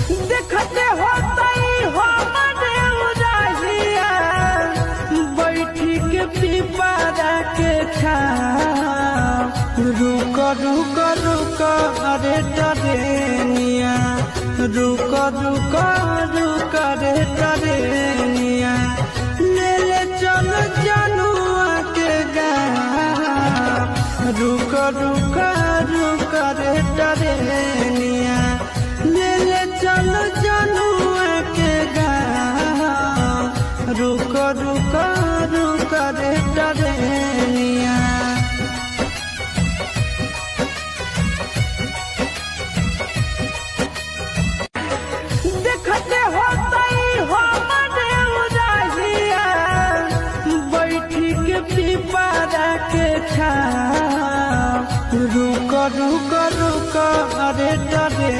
देखते होतई हमरे उदाहिया बैठी के पिपरा के छाव रुक रुक रुक अरे टरेनिया रुक रुक रुक रे टरेनिया ले ले चल जनुआ के गाँव रुक रुक रुक रे टरेनिया ले ले चल जनुआ के गाँव रुक रुक रुक रे टरेनिया। देखते होतई हमरे उदाहिया बैठी के पिपरा के छाव रुक रुक रुक अरे टरे